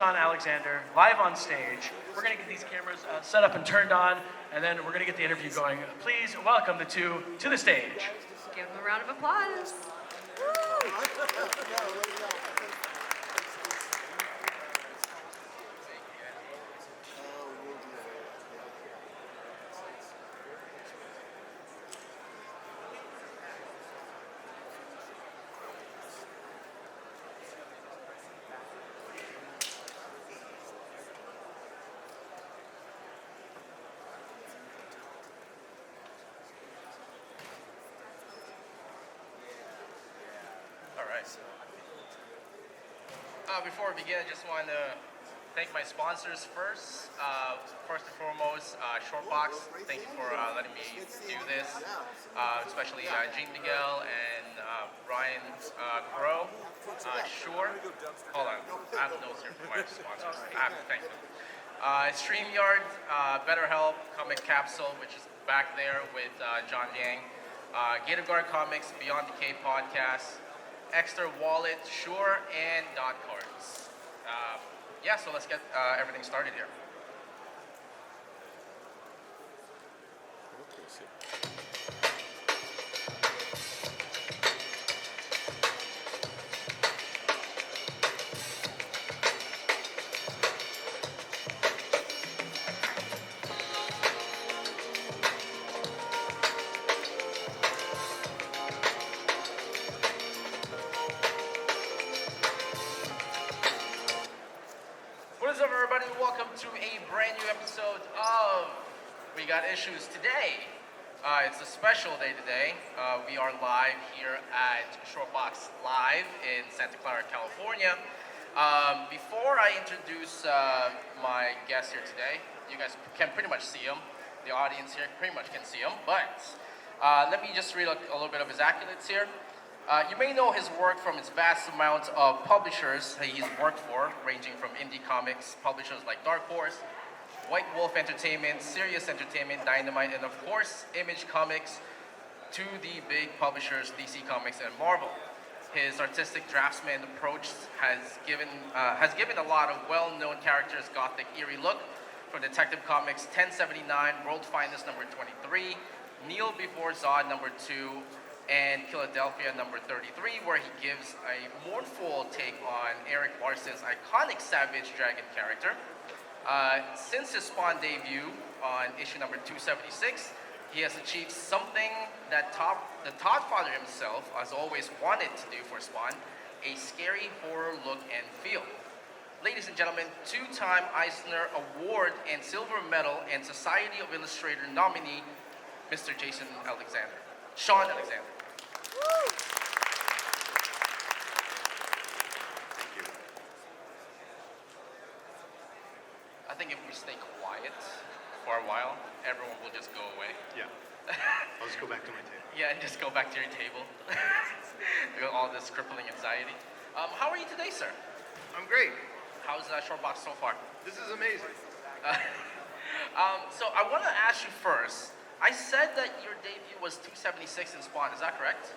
Shawn Alexander, live on stage. We're going to get these cameras set up and turned on, and then we're going to get the interview going. Please welcome the two to the stage. Give them a round of applause. Before we begin, I just want to thank my sponsors first. First and foremost, Shortbox. Thank you for letting me do this. Especially Jean Miguel and Ryan Crow. Sure. Hold on. I have notes here for my sponsors. I have to thank them. StreamYard, BetterHelp, Comic Capsule, which is back there with John Yang. Gator Guard Comics, Beyond Decay Podcast. Extra Wallet, Sure, and Dot Cards. So let's get everything started here. What is up, everybody? Welcome to a brand new episode of We Got Issues Today. It's a special day today. We are live here at Shortbox Live in Santa Clara, California. Before I introduce my guest here today, you guys can pretty much see him. The audience here pretty much can see him, but let me just read a little bit of his accolades here. You may know his work from its vast amount of publishers that he's worked for, ranging from indie comics publishers like Dark Horse, White Wolf Entertainment, Sirius Entertainment, Dynamite, and of course, Image Comics, to the big publishers DC Comics and Marvel. His artistic draftsman approach has given a lot of well-known characters gothic, eerie look, from Detective Comics 1079, World Finest number 23, Kneel Before Zod number 2, and Philadelphia number 33, where he gives a mournful take on Eric Larson's iconic Savage Dragon character. Since his Spawn debut on issue number 276, he has achieved something that the Toddfather himself has always wanted to do for Spawn, a scary horror look and feel. Ladies and gentlemen, two-time Eisner Award and Silver Medal and Society of Illustrator nominee, Mr. Shawn Alexander. Thank you. I think if we stay quiet for a while, everyone will just go away. Yeah. I'll just go back to my table. Yeah, and just go back to your table. All this crippling anxiety. How are you today, sir? I'm great. How's Shortbox so far? This is amazing. So I want to ask you first. I said that your debut was 276 in Spawn. Is that correct?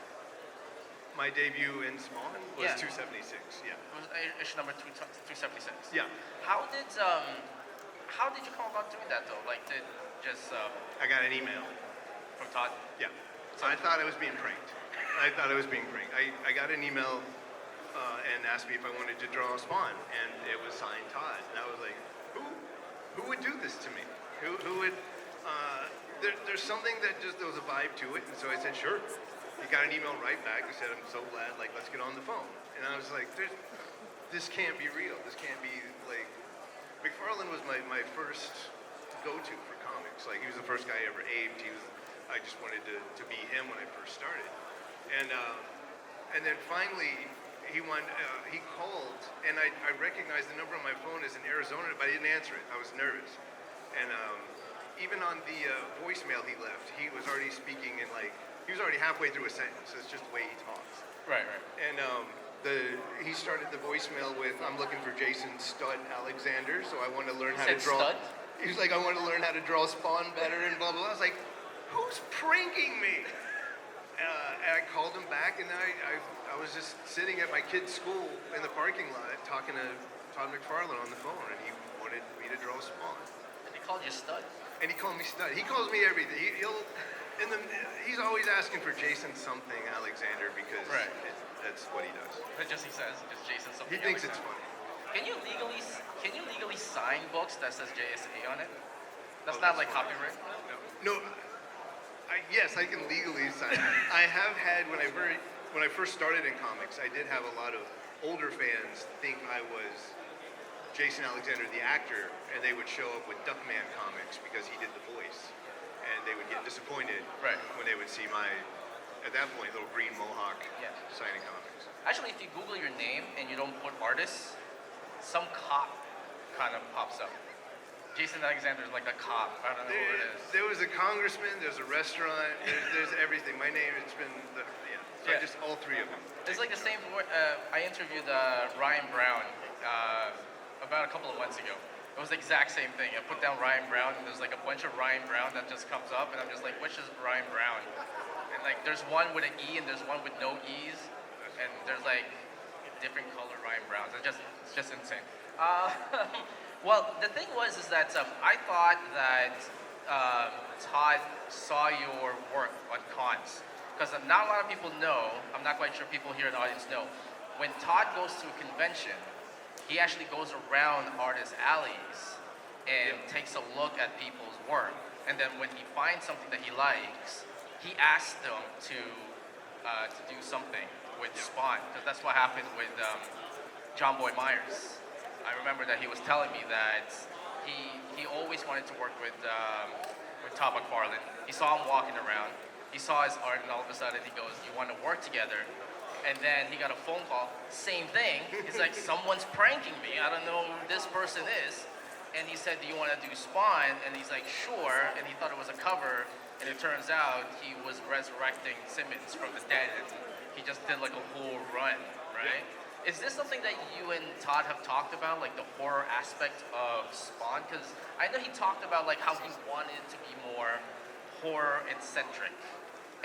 My debut in Spawn was Yeah. 276. Yeah. It was issue number 276. Yeah. How did you come about doing that though? Like, did just I got an email. from Todd? Yeah. So I thought I was being pranked. I got an email and asked me if I wanted to draw Spawn, and it was signed Todd. And I was like, who would do this to me? Who would? There's something that just there was a vibe to it, and so I said, sure. He got an email right back. He said, I'm so glad. Like, let's get on the phone. And I was like, this can't be real. This can't be like. McFarlane was my first go-to for comics. Like, he was the first guy I ever aped. I just wanted to be him when I first started. And then finally, he called, and I recognized the number on my phone as in Arizona, but I didn't answer it. I was nervous. And even on the voicemail he left, he was already speaking in he was already halfway through a sentence. It's just the way he talks. Right. And he started the voicemail with, I'm looking for Shawn Alexander, so I want to learn how to draw. Stud? He was like, I want to learn how to draw Spawn better and blah, blah, blah. I was like, who's pranking me? And I called him back, and I was just sitting at my kid's school in the parking lot talking to Todd McFarlane on the phone, and he wanted me to draw Spawn. And they called you stud. And he called me stud. He calls me everything. He's always asking for Jason something Alexander because that's what he does. That's just he saes, just Jason something. He thinks it's Alexander. funny. Can you legally sign books that says JSA on it? That's not like copyright. No. Yes, I can legally sign. I have had when I first started in comics, I did have a lot of older fans think I was Jason Alexander, the actor, and they would show up with Duckman comics because he did the voice, and they would get disappointed when they would see my, at that point, little green mohawk signing comics. Actually, if you Google your name and you don't put artists, some cop kind of pops up. Jason Alexander is like a cop. I don't know who it is. There was a congressman. There's a restaurant. There's everything. My name. It's been So just all three of them. It's like the same. I interviewed Ryan Brown about a couple of months ago. It was the exact same thing. I put down Ryan Brown, and there's like a bunch of Ryan Brown that just comes up, and I'm just like, which is Ryan Brown? And like, there's one with an E, and there's one with no E's, and there's like different color Ryan Browns. It's just insane. Well, the thing was is that I thought that Todd saw your work on cons, because not a lot of people know. I'm not quite sure people here in the audience know. When Todd goes to a convention, he actually goes around artist alleys and takes a look at people's work. And then when he finds something that he likes, he asks them to do something with Spawn. Because that's what happened with John Boy Myers. I remember that he was telling me that he always wanted to work with Todd McFarlane. He saw him walking around. He saw his art, and all of a sudden he goes, "You want to work together?" And then he got a phone call, same thing. He's like, "Someone's pranking me. I don't know who this person is." And he said, "Do you want to do Spawn?" And he's like, "Sure." And he thought it was a cover, and it turns out he was resurrecting Simmons from the dead. And he just did like a whole run, right? Yeah. Is this something that you and Todd have talked about, like the horror aspect of Spawn? Because I know he talked about like how he wanted it to be more horror-centric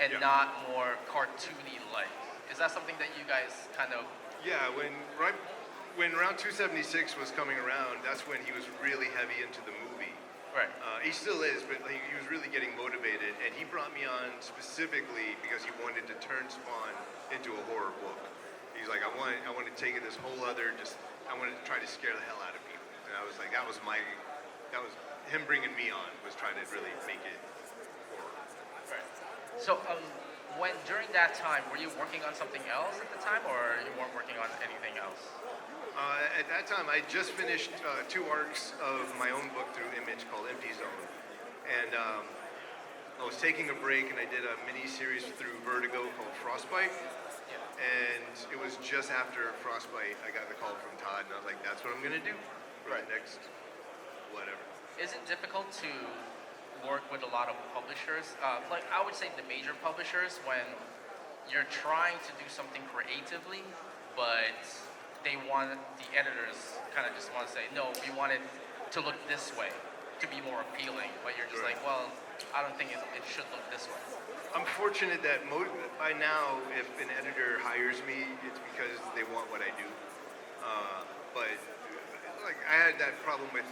and not more cartoony-like. Is that something that you guys kind of... Yeah, when Round 276 was coming around, that's when he was really heavy into the movie. Right. He still is, but he was really getting motivated, and he brought me on specifically because he wanted to turn Spawn into a horror book. He's like, I want to take it this whole other, I wanted to try to scare the hell out of people. And I was like, that was him bringing me on, was trying to really make it horror. Right. So, during that time, were you working on something else at the time, or you weren't working on anything else? At that time, I just finished 2 arcs of my own book through Image called Empty Zone. And I was taking a break, and I did a mini-series through Vertigo called Frostbite. And it was just after Frostbite, I got the call from Todd, and I was like, that's what I'm going to do for the next whatever. Is it difficult to work with a lot of publishers? Like, I would say the major publishers, when you're trying to do something creatively, but the editors kind of just want to say, no, we want it to look this way, to be more appealing. But you're just like, well, I don't think it should look this way. I'm fortunate that by now, if an editor hires me, it's because they want what I do. But like I had that problem with,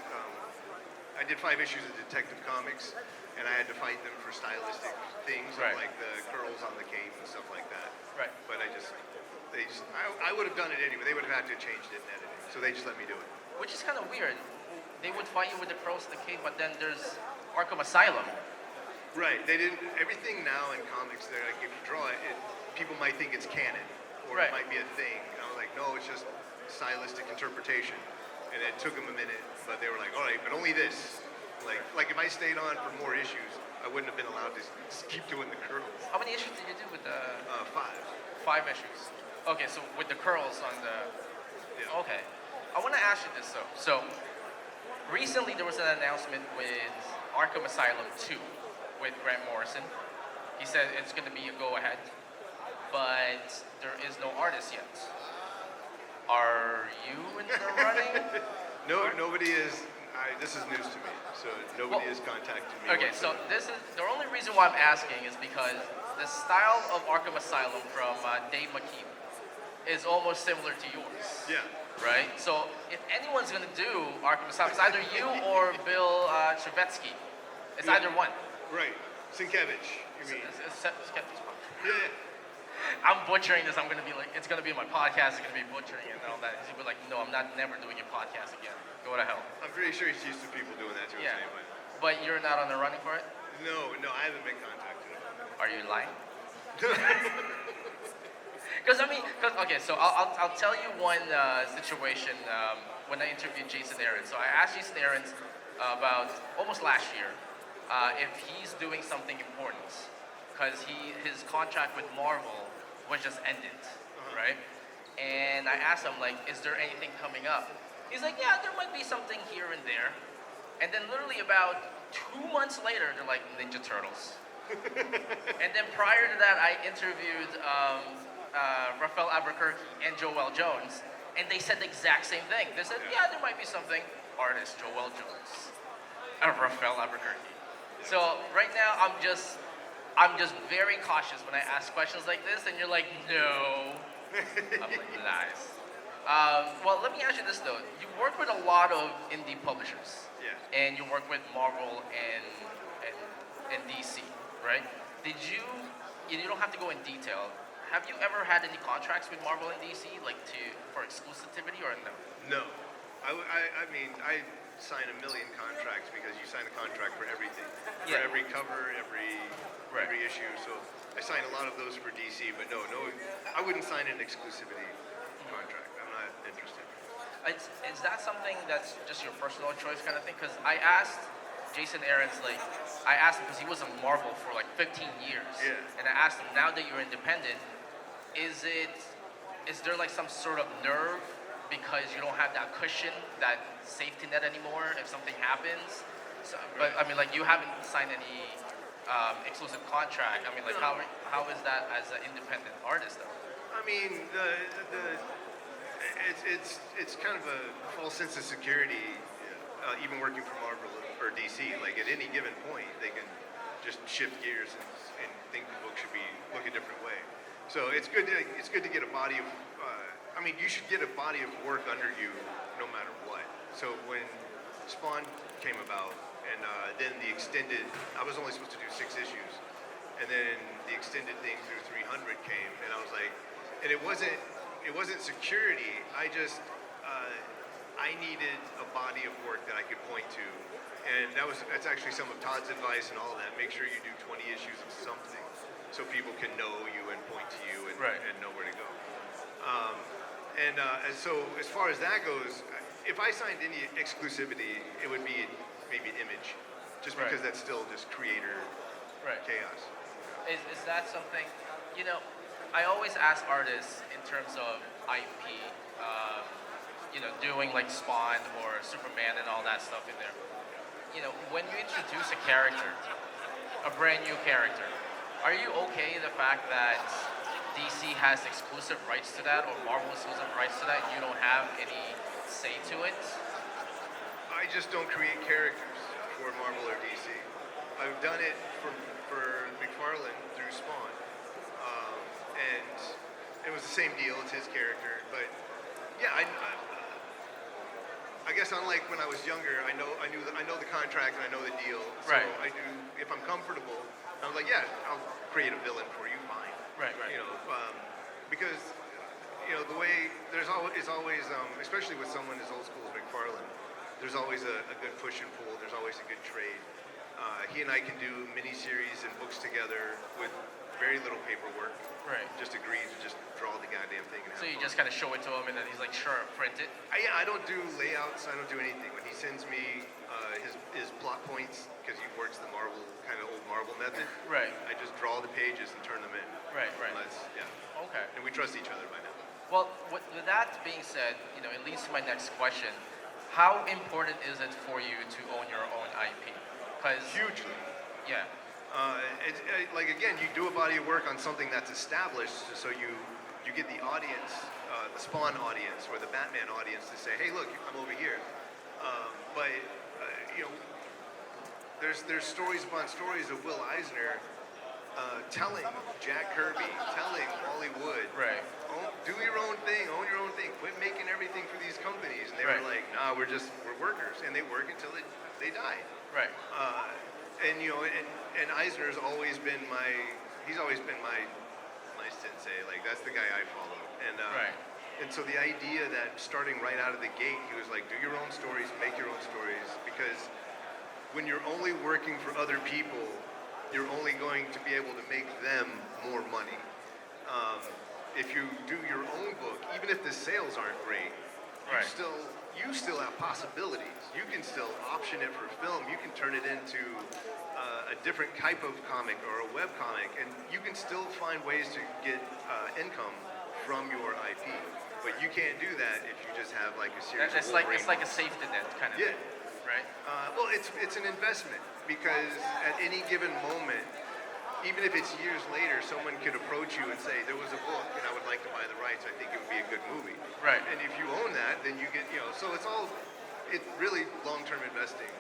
I did 5 issues of Detective Comics, and I had to fight them for stylistic things, like the curls on the cape and stuff like that. Right. But I would have done it anyway. They would have had to have changed it in editing, so they just let me do it. Which is kind of weird. They would fight you with the curls on the cape, but then there's Arkham Asylum. Right. They didn't. Everything now in comics, they're like, if you draw it, people might think it's canon, or it might be a thing. And I was like, no, it's just stylistic interpretation. And it took them a minute, but they were like, all right, but only this. Like if I stayed on for more issues, I wouldn't have been allowed to keep doing the curls. How many issues did you do with the? 5. 5 issues. Okay, so with the curls on the. Yeah. Okay, I want to ask you this though. So recently there was an announcement with Arkham Asylum 2. With Grant Morrison. He said it's going to be a go-ahead, but there is no artist yet. Are you in the running? No, nobody is. This is news to me, so nobody has contacted me. Okay, so this is the only reason why I'm asking is because the style of Arkham Asylum from Dave McKean is almost similar to yours. Yeah. right? So if anyone's gonna do Arkham Asylum, it's either you or Bill Trevetsky. It's either one. Right. Sienkiewicz, you mean? Yeah. I'm butchering this. I'm gonna be like, it's gonna be my podcast. It's gonna be butchering it and all that. He's gonna be like, no, I'm never doing your podcast again. Go to hell. I'm pretty sure he's used to people doing that to him. Yeah. Anyway. But you're not on the running for it? No, I haven't been contacted about that. Are you lying? Okay, so I'll tell you one situation when I interviewed Jason Aarons. So I asked Jason Aarons about almost last year if he's doing something important because his contract with Marvel was just ended, right? And I asked him like, is there anything coming up? He's like, yeah, there might be something here and there. And then literally about 2 months later, they're like Ninja Turtles. And then prior to that, I interviewed Raphael Albuquerque and Joel Jones, and they said the exact same thing. They said, yeah, there might be something. Artist Joel Jones, Raphael Albuquerque. So right now, I'm just very cautious when I ask questions like this, and you're like, no. I'm like, nice. Well, let me ask you this though. You work with a lot of indie publishers. Yeah. And you work with Marvel and DC, right? Did you don't have to go in detail. Have you ever had any contracts with Marvel and DC, like for exclusivity or no? No. I mean, I sign a million contracts because you sign a contract for everything. For Yeah. every cover, every issue. So I sign a lot of those for DC, but no, I wouldn't sign an exclusivity contract. I'm not interested. Is that something that's just your personal choice kind of thing? Because I asked Jason Aarons, I asked him because he was in Marvel for like 15 years. Yeah. And I asked him, now that you're independent, is there like some sort of nerve because you don't have that cushion, that safety net anymore if something happens? So, but I mean, like you haven't signed any exclusive contract. I mean, like how is that as an independent artist though? I mean, it's kind of a false sense of security, even working for Marvel or DC. Like at any given point, they can just shift gears and think the book should look a different way. So it's good to get a body of. I mean, you should get a body of work under you no matter what. So when Spawn came about, and then the extended, I was only supposed to do 6 issues, and then the extended thing through 300 came, and I was like, and it wasn't security. I just I needed a body of work that I could point to, and that's actually some of Todd's advice and all of that. Make sure you do 20 issues of something, so people can know you and point to you and know where to go. And so as far as that goes, if I signed any exclusivity, it would be maybe an Image, just because that's still just creator chaos. Is that something, I always ask artists in terms of IP, doing like Spawn or Superman and all that stuff in there. When you introduce a character, a brand new character, are you okay the fact that DC has exclusive rights to that or Marvel exclusive rights to that and you don't have any say to it? I just don't create characters for Marvel or DC. I've done it for McFarlane through Spawn, and it was the same deal. It's his character, but yeah, I guess unlike when I was younger, I know the contract and I know the deal. So I do. If I'm comfortable, I'm like, yeah, I'll create a villain for you, fine. Right. Because the way there's always especially with someone as old school as McFarlane, there's always a good push and pull. There's always a good trade. He and I can do miniseries and books together with very little paperwork. Right. Just agree to just draw the goddamn thing and have So you fun. just kind of show it to him and then he's like, sure, print it. I don't do layouts. I don't do anything. When he sends me his plot points, because he works the Marvel kind of old Marvel method. Right. I just draw the pages and turn them in. Right. Okay. And we trust each other by now. Well, with that being said, it leads to my next question. How important is it for you to own your own IP? Because Hugely. Yeah. Like again, you do a body of work on something that's established, so you get the audience, the Spawn audience or the Batman audience to say, hey, look, I'm over here. There's stories upon stories of Will Eisner telling Jack Kirby, telling Wally Wood, Right. do your own thing, own your own thing, quit making everything for these companies. And they Right. were like, nah, we're workers, and they work until they die. Right. And you know, and Eisner's always been he's always been my sensei. Like that's the guy I follow. And Right. and so the idea that starting right out of the gate, he was like, do your own stories, make your own stories, because when you're only working for other people, you're only going to be able to make them more money. If you do your own book, even if the sales aren't great, Right. you still have possibilities. You can still option it for film. You can turn it into a different type of comic or a web comic, and you can still find ways to get income from your IP. But you can't do that if you just have like a series It's of like Wolverine a safety net kind of Yeah. thing, right? Well, it's an investment because at any given moment, even if it's years later, someone could approach you and say, there was a book and I would like to buy the rights. I think it would be a good movie. Right. And if you own that, then you get, so it's really long-term investing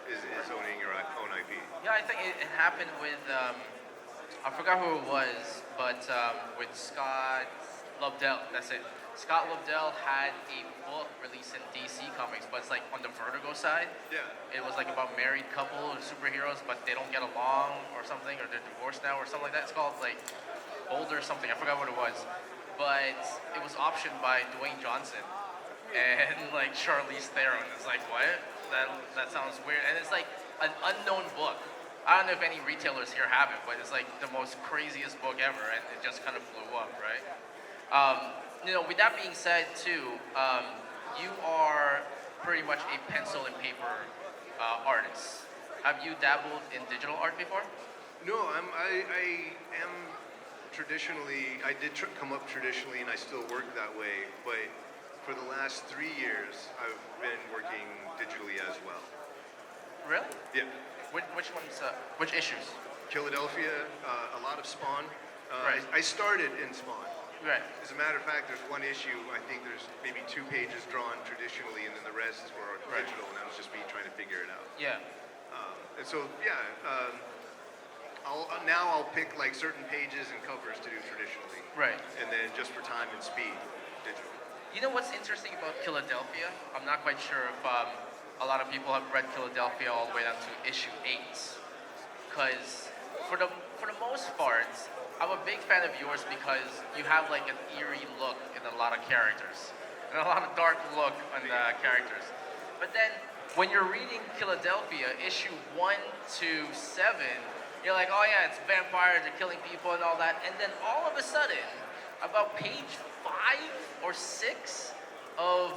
is owning your own IP. Yeah, I think it happened with, I forgot who it was, but with Scott Lobdell, that's it. Scott Lobdell had a book released in DC Comics, but it's like on the Vertigo side. Yeah. It was like about married couple or superheroes, but they don't get along or something, or they're divorced now or something like that. It's called like Boulder something. I forgot what it was, but it was optioned by Dwayne Johnson and like Charlize Theron. It's like what? That sounds weird, and it's like an unknown book. I don't know if any retailers here have it, but it's like the most craziest book ever, and it just kind of blew up, right? With that being said, too, you are pretty much a pencil and paper artist. Have you dabbled in digital art before? No, I am traditionally, I did come up traditionally and I still work that way, but for the last 3 years, I've been working digitally as well. Really? Yeah. Which ones? Which issues? Philadelphia, a lot of Spawn. Right. I started in Spawn. Right. As a matter of fact, there's one issue, I think there's maybe 2 pages drawn traditionally, and then the rest were Right. digital, and that was just me trying to figure it out. Yeah. And so, yeah, I'll pick like certain pages and covers to do traditionally. Right. And then just for time and speed, digital. You know what's interesting about Philadelphia? I'm not quite sure if a lot of people have read Philadelphia all the way down to issue 8. Because for the most part, I'm a big fan of yours because you have like an eerie look in a lot of characters. And a lot of dark look on the characters. But then when you're reading Philadelphia, issue 1 to 7, you're like, oh yeah, it's vampires, they're killing people and all that. And then all of a sudden, about page 5 or 6 of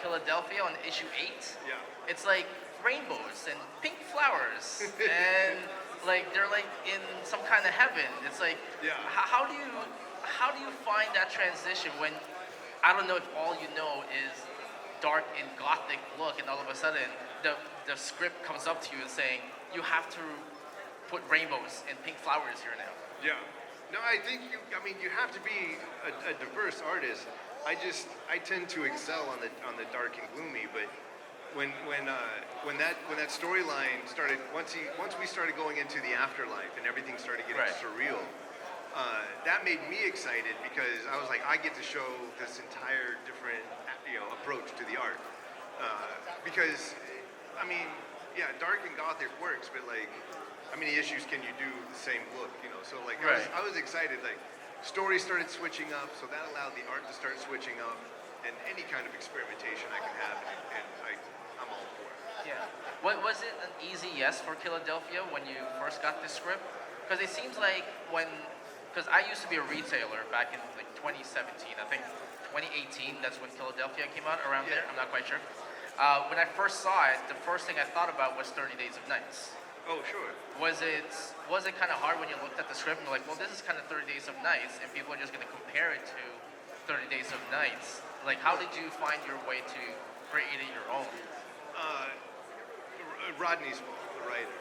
Philadelphia on issue 8, Yeah. it's like rainbows and pink flowers and like they're like in some kind of heaven. It's like, Yeah. how do you find that transition when I don't know if all you know is dark and gothic look, and all of a sudden the script comes up to you and saying you have to put rainbows and pink flowers here now. Yeah. No, I think you have to be a diverse artist. I tend to excel on the dark and gloomy, but when that storyline started, once we started going into the afterlife and everything started getting Right. surreal, that made me excited because I was like, I get to show this entire different approach to the art. Because yeah, dark and gothic works, but like, how many issues can you do the same look? So like Right. I was excited. Like, stories started switching up, so that allowed the art to start switching up, and any kind of experimentation I can have, and I'm all for it. Yeah. Was it an easy yes for Philadelphia when you first got this script? Because it seems like because I used to be a retailer back in like 2017, I think 2018, that's when Philadelphia came out, around there, Yeah. I'm not quite sure. When I first saw it, the first thing I thought about was 30 Days of Nights. Oh, sure. Was it kind of hard when you looked at the script and you're like, well, this is kind of 30 Days of Nights, and people are just going to compare it to 30 Days of Nights? Like, how did you find your way to creating your own? Rodney's fault, the writer.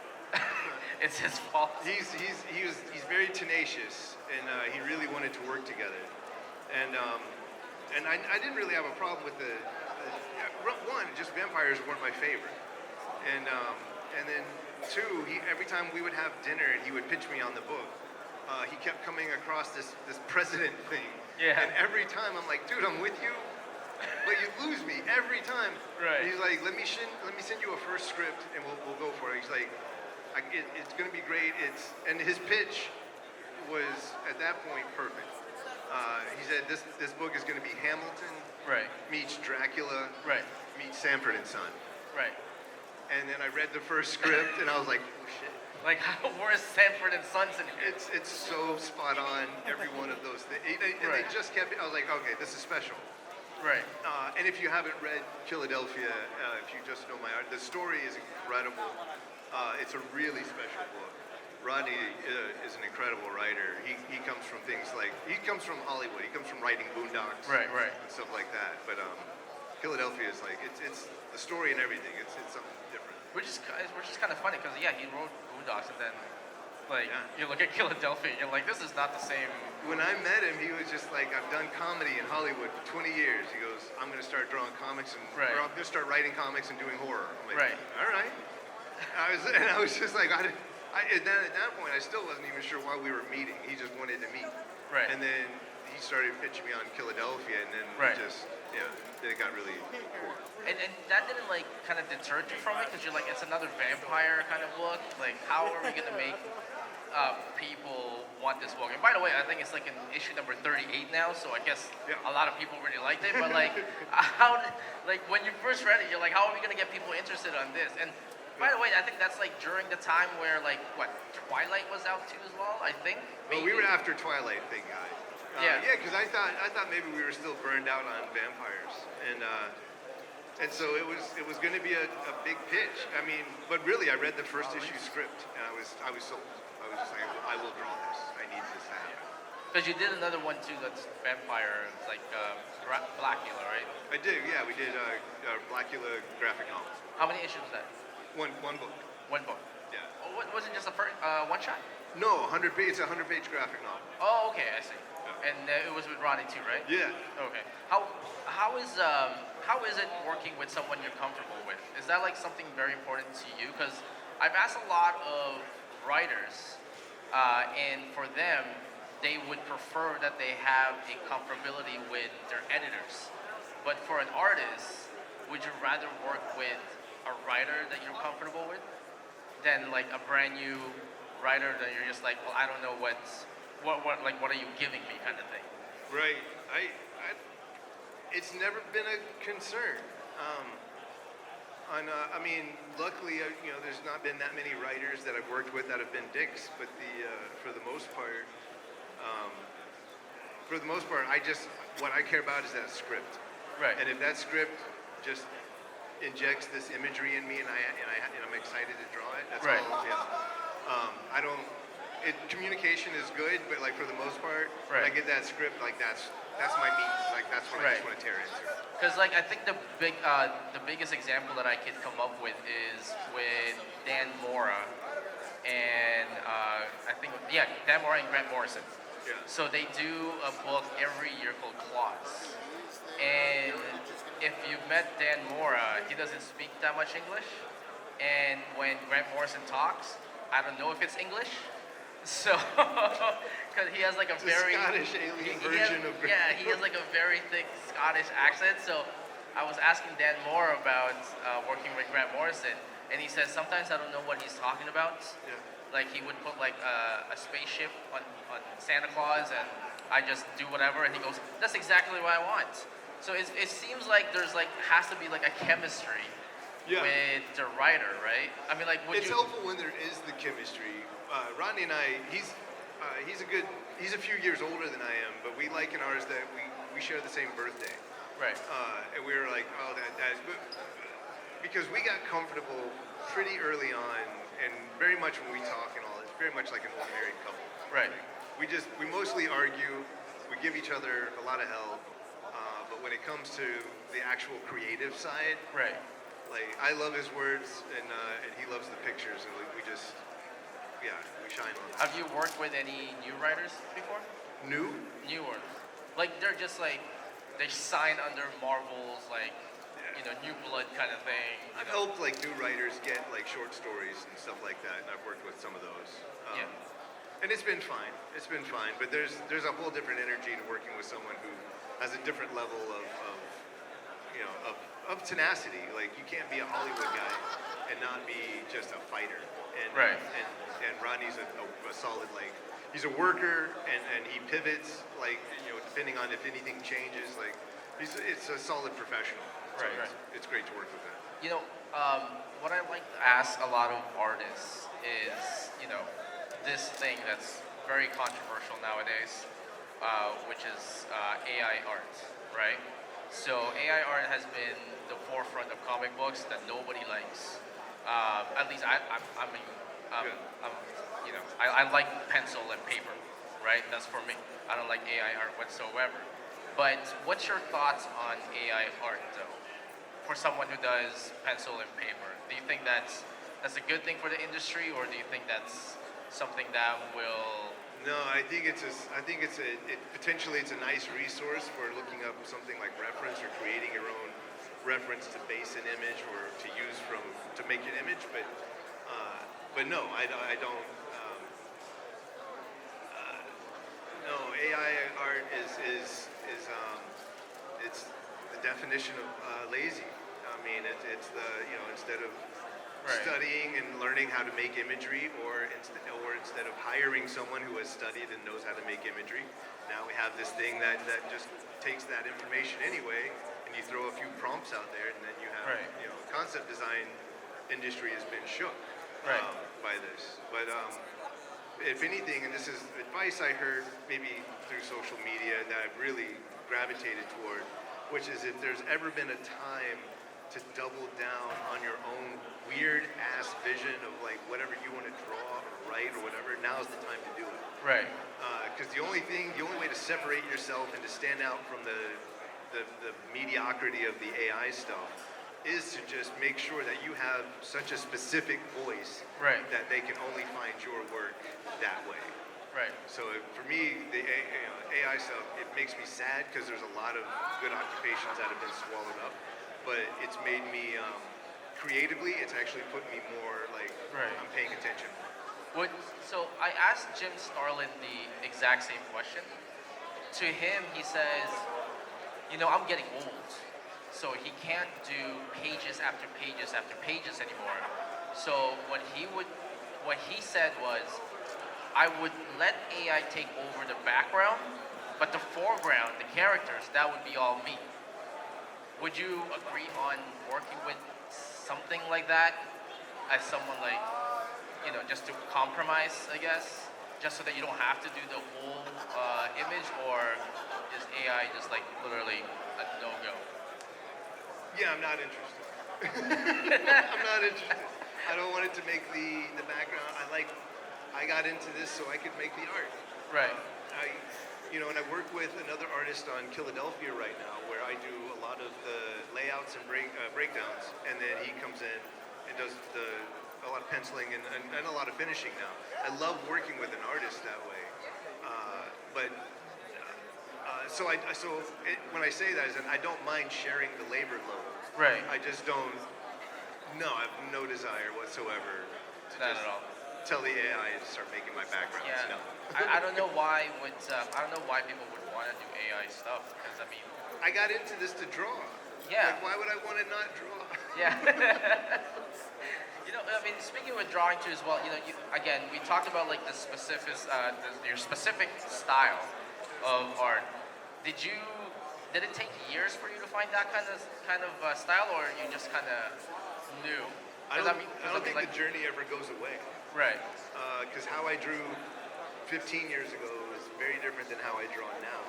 It's his fault. He's very tenacious, and he really wanted to work together. And I didn't really have a problem with one, just vampires weren't my favorite, and then two, every time we would have dinner and he would pitch me on the book, he kept coming across this president thing. Yeah. And every time I'm like, dude, I'm with you, but you lose me every time. Right. And he's like, let me send you a first script and we'll go for it. He's like, it's gonna be great. And his pitch was at that point perfect. He said this book is gonna be Hamilton Right. meets Dracula Right. meets Sanford and Son. Right. And then I read the first script and I was like, oh shit. Like, where's Sanford and Sons in here? It's so spot on, every one of those things. And they Right. just kept, I was like, okay, this is special. Right. And if you haven't read Philadelphia, if you just know my art, the story is incredible. It's a really special book. Rodney is an incredible writer. He comes from things like, he comes from Hollywood. He comes from writing Boondocks. Right. And stuff like that. But Philadelphia is like, it's the story and everything. It's something different. Which is kind of funny because he wrote Boondocks and then like Yeah. you look at Philadelphia, you're like, this is not the same. When I met him, he was just like, I've done comedy in Hollywood for 20 years. He goes, I'm going to start drawing comics Right. or I'm going to start writing comics and doing horror. I'm like, Right. all right. I was just like, at that point, I still wasn't even sure why we were meeting. He just wanted to meet. Right. And then he started pitching me on Philadelphia, and then Right. then it got really cool. And that didn't like kind of deter you from it because you're like, it's another vampire kind of book. Like, how are we gonna make people want this book? And by the way, I think it's like in issue number 38 now, so I guess Yeah. a lot of people really liked it. But like, when you first read it, you're like, how are we gonna get people interested on this? And by the way, I think that's like during the time where like Twilight was out too as well. I think. Well, we were after Twilight, thank God. Yeah. Yeah, because I thought maybe we were still burned out on vampires, and so it was going to be a big pitch. I mean, but really, I read the first issue script, and I was sold. I was just like, I will draw this. I need this to happen. Because you did another one too that's vampire, like Blackula, right? I did, yeah. We did Blackula graphic novel. How many issues was that? One book. One book. Yeah. Oh, wasn't just a one shot? No, 100 page. It's a 100-page graphic novel. Oh, okay, I see. And it was with Ronnie too, right? Yeah. Okay. How is it working with someone you're comfortable with? Is that like something very important to you? Because I've asked a lot of writers, and for them, they would prefer that they have a comfortability with their editors. But for an artist, would you rather work with a writer that you're comfortable with than like a brand new writer that you're just like, well, I don't know what are you giving me kind of thing? Right. It's never been a concern. I mean, luckily, there's not been that many writers that I've worked with that have been dicks. But for the most part, what I care about is that script. Right. And if that script just injects this imagery in me, and I'm excited to draw it, that's Right. all. Yeah. Communication is good, but like for the most part, when I Right. get that script, like that's my meat. Like that's what I Right. just want to tear into. Because like I think the biggest example that I could come up with is with Dan Mora and I think Dan Mora and Grant Morrison. Yeah. So they do a book every year called Claws. And if you've met Dan Mora, he doesn't speak that much English. And when Grant Morrison talks, I don't know if it's English. So, because he has like a It's a very Scottish alien version of Grant. Yeah, he has like a very thick Scottish accent. So I was asking Dan Mora about working with Grant Morrison, and he says sometimes I don't know what he's talking about. Yeah. Like he would put like a spaceship on Santa Claus, and I just do whatever, and he goes, "That's exactly what I want." So it seems like there's like has to be like a chemistry Yeah. with the writer, right? I mean, like would It's you? helpful when there is the chemistry. Rodney and I, he's a few years older than I am, but we like an artist that we share the same birthday. Right. And we were like, oh, that's because we got comfortable pretty early on, and very much when we talk and all, it's very much like an old married couple. Right. We mostly argue, we give each other a lot of help, but when it comes to the actual creative side, Right. like I love his words, and he loves the pictures, and we just, we shine on that. Have you worked with any new writers before? New? Newer. Like they're just like they sign under Marvel's like New Blood kind of thing. I've helped like new writers get like short stories and stuff like that, and I've worked with some of those. Yeah. And it's been fine. It's been fine. But there's a whole different energy to working with someone who has a different level of tenacity. Like you can't be a Hollywood guy and not be just a fighter. And Right. and Rodney's a solid like he's a worker and he pivots like depending on if anything changes like it's a solid professional. So Right. it's great to work with him. What I like to ask a lot of artists is, this thing that's very controversial nowadays, which is AI art, right? So AI art has been the forefront of comic books that nobody likes. At least I like pencil and paper, right? That's for me. I don't like AI art whatsoever. But what's your thoughts on AI art, though? For someone who does pencil and paper, do you think that's a good thing for the industry, or do you think that's something that will? No, I think potentially it's a nice resource for looking up something like reference or creating your own reference to base an image or to use to make an image. But no, I don't. No, AI art is it's the definition of lazy. I mean, it's the instead of Right. studying and learning how to make imagery, or instead of hiring someone who has studied and knows how to make imagery, now we have this thing that just takes that information anyway, and you throw a few prompts out there, and then you have Right. Concept design industry has been shook Right. by this. But if anything, and this is advice I heard maybe through social media that I've really gravitated toward, which is if there's ever been a time to double down on your own weird ass vision of like whatever you want to draw or write or whatever, now's the time to do it. Right. Because the only way to separate yourself and to stand out from the mediocrity of the AI stuff is to just make sure that you have such a specific voice Right. that they can only find your work that way. Right. So for me, the AI stuff, it makes me sad because there's a lot of good occupations that have been swallowed up, but it's made me creatively. It's actually put me more like Right. I'm paying attention. So I asked Jim Starlin the exact same question. To him, he says, I'm getting old, so he can't do pages after pages after pages anymore. So what he said was, I would let AI take over the background, but the foreground, the characters, that would be all me. Would you agree on working with something like that as someone like, just to compromise, I guess, just so that you don't have to do the whole image, or is AI just like literally a no-go? Yeah, I'm not interested. I'm not interested. I don't want it to make the background. I got into this so I could make the art. Right. And I work with another artist on Philadelphia right now, where I do a lot of the layouts and breakdowns, and then he comes in and does a lot of penciling and a lot of finishing now. I love working with an artist that way, when I say that, is that I don't mind sharing the labor load. Right. I just don't. No, I have no desire whatsoever to Not just at all. tell the AI to start making my backgrounds. Yeah. No. I don't know why people would want to do AI stuff, because I mean, I got into this to draw. Yeah. Like, why would I want to not draw? yeah. Speaking with drawing too as well, again, we talked about like the specifics, your specific style of art. Did it take years for you to find that kind of style, or you just kind of knew? I don't think the journey ever goes away. Right. Because how I drew 15 years ago is very different than how I draw now.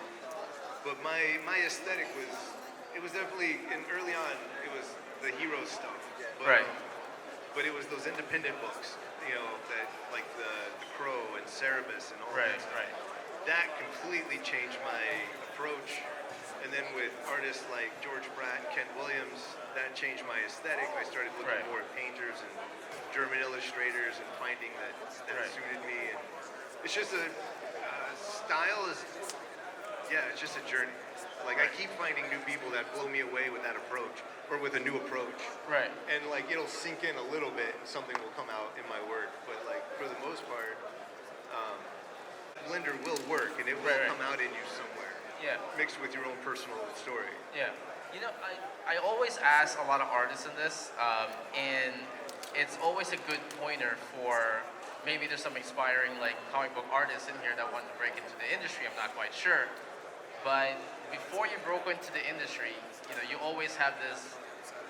But my aesthetic was definitely, early on, it was the hero stuff. But, Right. But it was those independent books, that like the Crow and Cerebus and all Right. that stuff. Right. That completely changed my approach. And then with artists like George Pratt and Kent Williams, that changed my aesthetic. I started looking Right. more at painters and German illustrators and finding that Right. suited me. And it's just style is, it's just a journey. Like I keep finding new people that blow me away with that approach or with a new approach. Right. And like it'll sink in a little bit and something will come out in my work. But like for the most part, blender will work, and it will Right. come out in you somewhere, Yeah. mixed with your own personal story. Yeah. You know, I always ask a lot of artists in this, and it's always a good pointer for maybe there's some inspiring like comic book artists in here that want to break into the industry. I'm not quite sure. But before you broke into the industry, you know, you always have this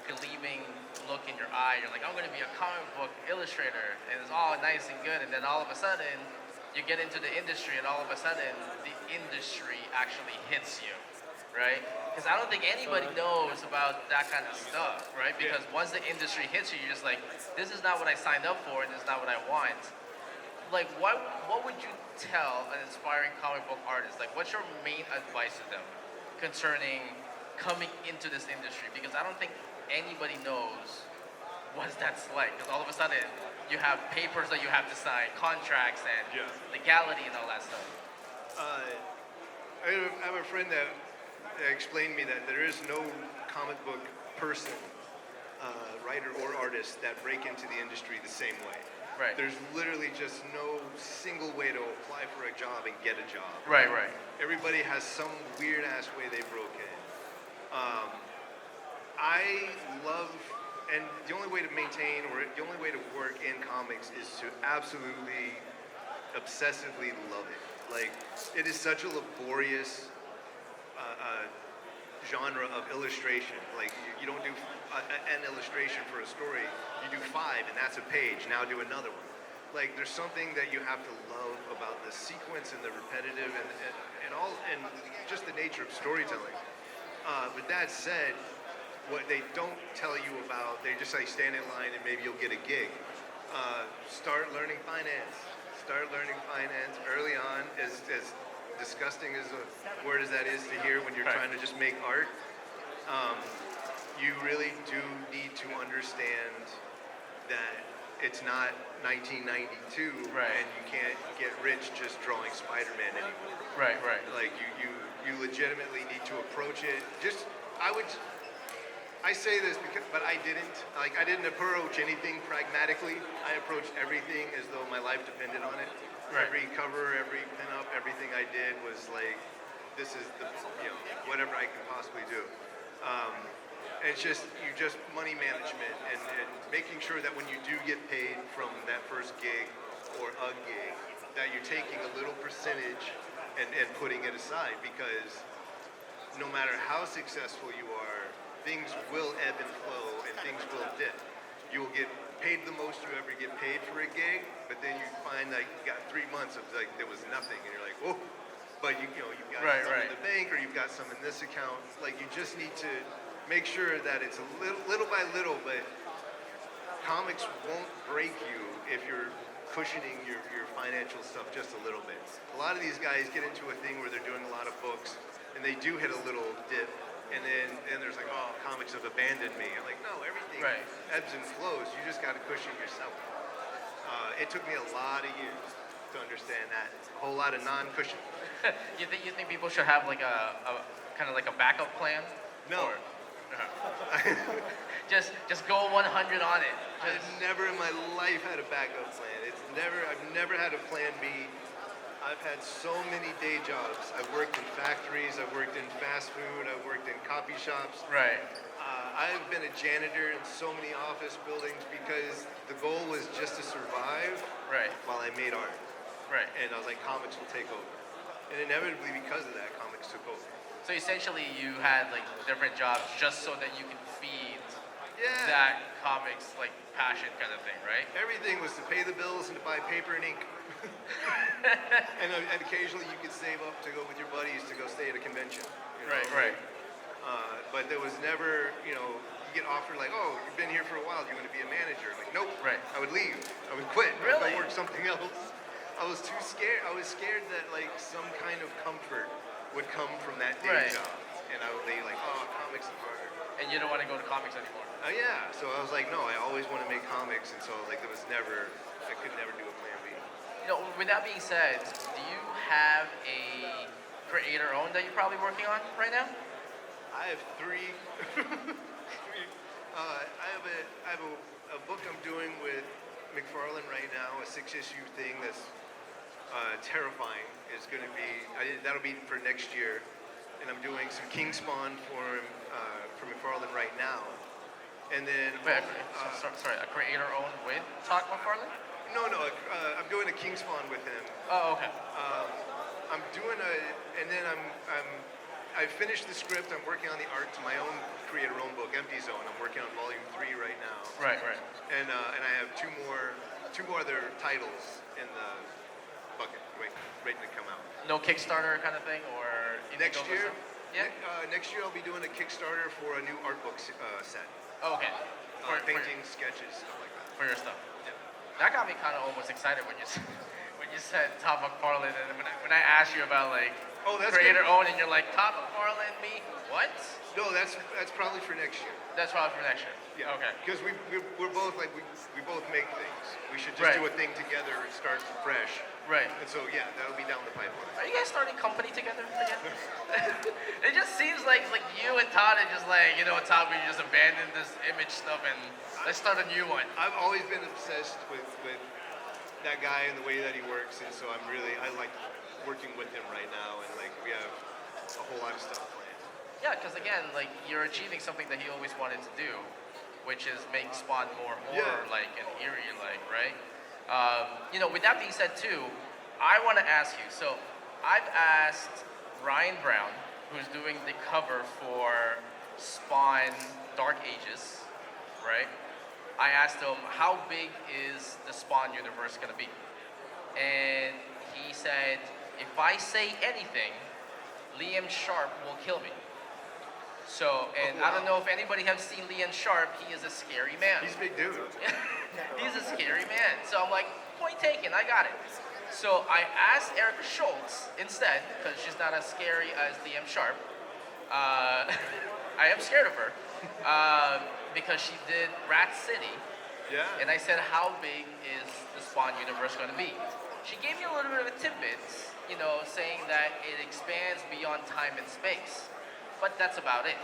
gleaming look in your eye. You're like, I'm going to be a comic book illustrator, and it's all nice and good. And then all of a sudden, you get into the industry, and all of a sudden, the industry actually hits you, right? Because I don't think anybody knows about that kind of stuff, right? Because once the industry hits you, you're just like, this is not what I signed up for, and this is not what I want. Like, what would you tell an inspiring comic book artist? Like, what's your main advice to them concerning coming into this industry? Because I don't think anybody knows what that's like. Because all of a sudden, you have papers that you have to sign, contracts, and legality and all that stuff. I have a friend that explained to me that there is no comic book person, writer or artist that break into the industry the same way. Right. There's literally just no single way to apply for a job and get a job. Right. Everybody has some weird ass way they broke in. I love, and the only way to maintain or the only way to work in comics is to absolutely, obsessively love it. Like, it is such a laborious genre of illustration. Like, you don't do an illustration for a story. You do 5, and that's a page. Now do another one. Like, there's something that you have to love about the sequence and the repetitive and all, and just the nature of storytelling. With that said, what they don't tell you about, they just say stand in line and maybe you'll get a gig. Start learning finance. Start learning finance early on. As disgusting as a word as that is to hear when you're trying to just make art, you really do need to understand that it's not 1992 and you can't get rich just drawing Spider-Man anymore. Right. Like you legitimately need to approach it. I say this because, but I didn't approach anything pragmatically. I approached everything as though my life depended on it. Right. Every cover, every pinup, everything I did was like, this is the, whatever I can possibly do. It's just money management and making sure that when you do get paid from that first gig or a gig, that you're taking a little percentage and putting it aside, because no matter how successful you are, things will ebb and flow and things will dip. You will get paid the most you ever get paid for a gig, but then you find like you got 3 months of like there was nothing, and you're like, whoa. But you've got some in the bank, or you've got some in this account. Like, you just need to make sure that it's a little by little, but comics won't break you if you're cushioning your financial stuff just a little bit. A lot of these guys get into a thing where they're doing a lot of books, and they do hit a little dip, and then there's like, oh, comics have abandoned me. I'm like, no, everything ebbs and flows. You just got to cushion yourself. It took me a lot of years to understand that. A whole lot of non-cushion. You think people should have like a kind of like a backup plan? No. Or, just go 100 on it. I've never in my life had a backup plan. I've never had a plan B. I've had so many day jobs. I've worked in factories, I've worked in fast food, I've worked in coffee shops. Right. I've been a janitor in so many office buildings because the goal was just to survive while I made art. Right. And I was like, comics will take over. And inevitably, because of that, comics took over. So essentially you had like different jobs just so that you can feed that comics like passion kind of thing, right? Everything was to pay the bills and to buy paper and ink. and occasionally you could save up to go with your buddies to go stay at a convention. Right. But there was never, you get offered like, oh, you've been here for a while, do you want to be a manager? I'm like, nope. Right. I would leave. I would quit. Really? I would work something else. I was too scared. I was scared that like some kind of comfort would come from that day job. And I would be like, oh, comics is hard. And you don't want to go to comics anymore. Yeah. So I was like, no, I always want to make comics. And so like I could never do a plan B. With that being said, do you have a creator owned that you're probably working on right now? I have 3. I have a book I'm doing with McFarlane right now, a 6-issue thing that's Terrifying is going to be, that'll be for next year. And I'm doing some King Spawn for McFarlane right now. And then, Wait, sorry, a creator-owned with Todd McFarlane? no, I'm doing a King Spawn with him. Oh, okay. I'm doing and then I finished the script. I'm working on the art to my own creator-owned book, Empty Zone. I'm working on volume 3 right now. Right. And I have two more other titles in the bucket, waiting to come out. No Kickstarter kind of thing, or Next Indiegogo year, stuff? Yeah. next year I'll be doing a Kickstarter for a new art book set. Oh, okay. Paintings, sketches, stuff like that. For your stuff. Yeah. That got me kind of almost excited when you when you said Todd McFarlane, and when I asked you about like Oh, that's creator-owned, and you're like Todd McFarlane, me, what? No, that's probably for next year. That's probably for next year. Yeah. Okay. Because we're both like we both make things. We should just Right. do a thing together and start fresh. Right. And so yeah, that'll be down the pipeline. Are you guys starting company together again? It just seems like you and Todd are just like, Todd, we just abandoned this image stuff and let's start a new one. I've always been obsessed with that guy and the way that he works, and so I like working with him right now, and like we have a whole lot of stuff planned. Yeah, because again, like you're achieving something that he always wanted to do, which is make Spawn more horror-like and eerie-like, right? With that being said, too, I want to ask you. So, I've asked Ryan Brown, who's doing the cover for Spawn Dark Ages, right? I asked him, how big is the Spawn universe going to be? And he said, if I say anything, Liam Sharp will kill me. So, and I don't know if anybody has seen Liam Sharp, he is a scary man. He's a big dude. He's a scary man. So I'm like, point taken, I got it. So I asked Erica Schultz instead, because she's not as scary as Liam Sharp. I am scared of her, because she did Rat City. Yeah. And I said, how big is the Spawn universe going to be? She gave me a little bit of a tidbit, saying that it expands beyond time and space. But that's about it.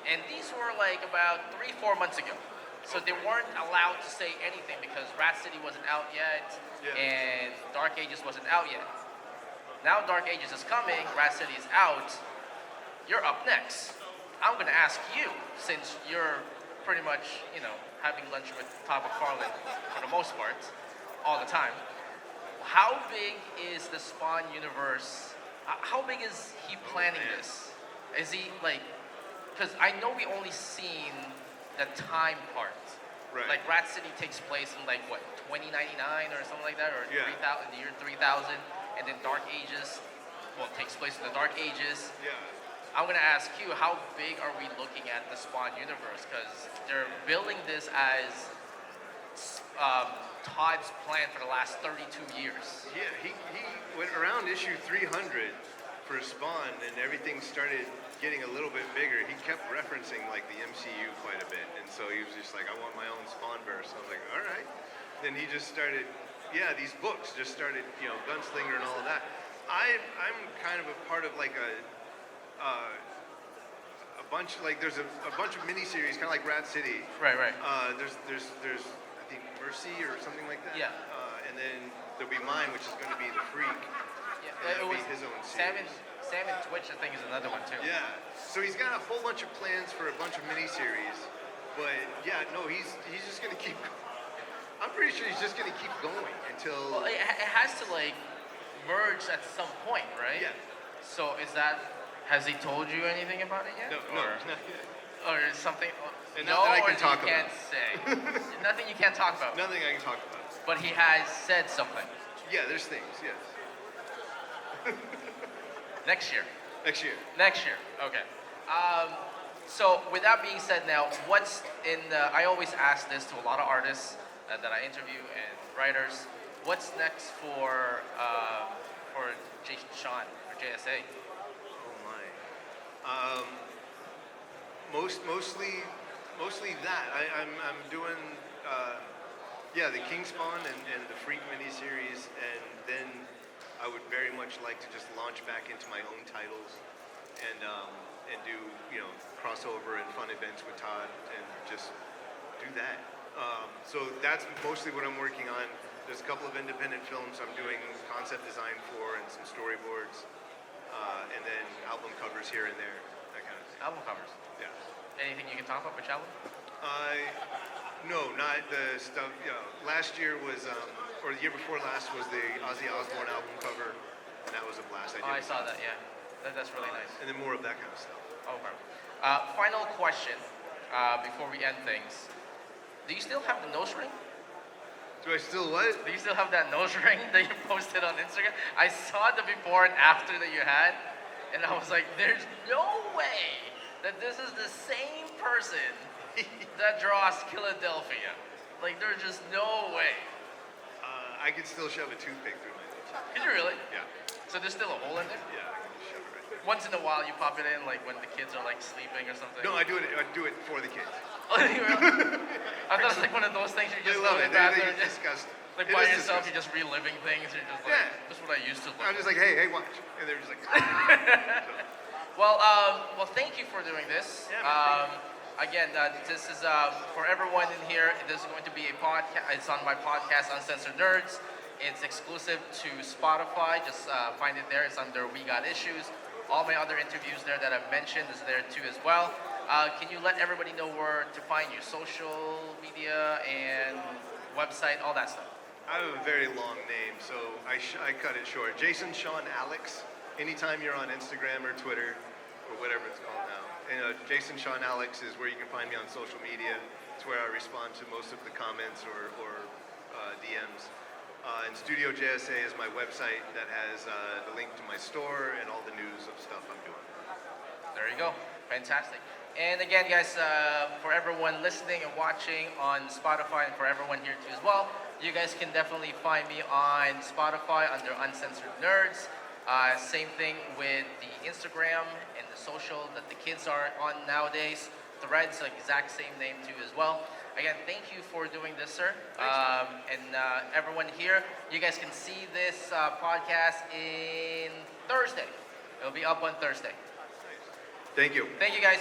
And these were like about 3-4 months ago. So they weren't allowed to say anything because Rat City wasn't out yet, and Dark Ages wasn't out yet. Now Dark Ages is coming, Rat City is out. You're up next. I'm gonna ask you, since you're pretty much, having lunch with Todd McFarlane for the most part, all the time. How big is the Spawn universe? How big is he planning this? Is he like, because I know we only seen the time part. Right. Like Rat City takes place in like what, 2099 or something like that, or 3000, the year 3000, and then Dark Ages, takes place in the Dark Ages. Yeah. I'm gonna ask you, how big are we looking at the Spawn universe? Because they're billing this as Todd's plan for the last 32 years. Yeah, he went around issue 300 for Spawn, and everything started getting a little bit bigger. He kept referencing like the MCU quite a bit, and so he was just like, I want my own Spawnverse. I was like, all right. Then he just started, these books just started, Gunslinger and all of that. I'm kind of a part of like a bunch, like there's a bunch of miniseries, kind of like Rat City. Right. There's I think Mercy or something like that. Yeah. And then there'll be mine, which is going to be The Freak. Yeah, And that'll be his own series. Sam and Twitch, I think, is another one too. Yeah. So he's got a whole bunch of plans for a bunch of miniseries, but he's just going to keep. I'm pretty sure he's just going to keep going until. Well, it has to like merge at some point, right? Yeah. So has he told you anything about it yet? No, or, not yet. or something? And not that I can talk you about. can't say. Nothing you can't talk about. Nothing I can talk about. But he has said something. Yeah, there's things. Yes. Next year. Next year. Next year. Okay. So with that being said, now what's in the? I always ask this to a lot of artists that I interview and writers. What's next for Shawn or JSA? Oh my. Mostly that. I'm doing the King Spawn and the Freak miniseries, and then I would very much like to just launch back into my own titles and do crossover and fun events with Todd and just do that. So that's mostly what I'm working on. There's a couple of independent films I'm doing concept design for and some storyboards, and then album covers here and there, that kind of thing. Album covers. Yeah. Anything you can talk about? Which album? No, not the stuff. Last year was, or the year before last was the Ozzy Osbourne album cover, and that was a blast. I saw that. Yeah, that's really nice. And then more of that kind of stuff. Okay. Final question before we end things. Do you still have the nose ring? Do I still what? Do you still have that nose ring that you posted on Instagram? I saw the before and after that you had, and I was like, there's no way that this is the same person that draws Philadelphia. Like, there's just no way. I could still shove a toothpick through my nose. Could you really? Yeah. So there's still a hole in there? Yeah, I can just shove it right there. Once in a while you pop it in, like when the kids are like sleeping or something? No, I do it for the kids. Oh, you really? I thought it was like one of those things you They just love go it. in the They bathroom get and just, disgusted. like It by is yourself, disgusting. you're just reliving things. You're just like, Yeah. this is what I used to look I'm just like. like, hey, watch. And they're just like, Well, thank you for doing this. Yeah, man, Again, this is for everyone in here. This is going to be a podcast. It's on my podcast, Uncensored Nerds. It's exclusive to Spotify. Just find it there. It's under We Got Issues. All my other interviews there that I've mentioned is there too as well. Can you let everybody know where to find you? Social media and website, all that stuff. I have a very long name, so I cut it short. Jason Shawn Alex. Anytime you're on Instagram or Twitter or whatever it's called now. And Jason Shawn Alex is where you can find me on social media. It's where I respond to most of the comments or DMs. And Studio JSA is my website that has the link to my store and all the news of stuff I'm doing. There you go. Fantastic. And again, guys, for everyone listening and watching on Spotify and for everyone here too as well, you guys can definitely find me on Spotify under Uncensored Nerds. Same thing with the Instagram and the social that the kids are on nowadays. Threads, like exact same name too as well. Again, thank you for doing this, sir. And everyone here, you guys can see this podcast in Thursday. It'll be up on Thursday. Thank you. Thank you, guys.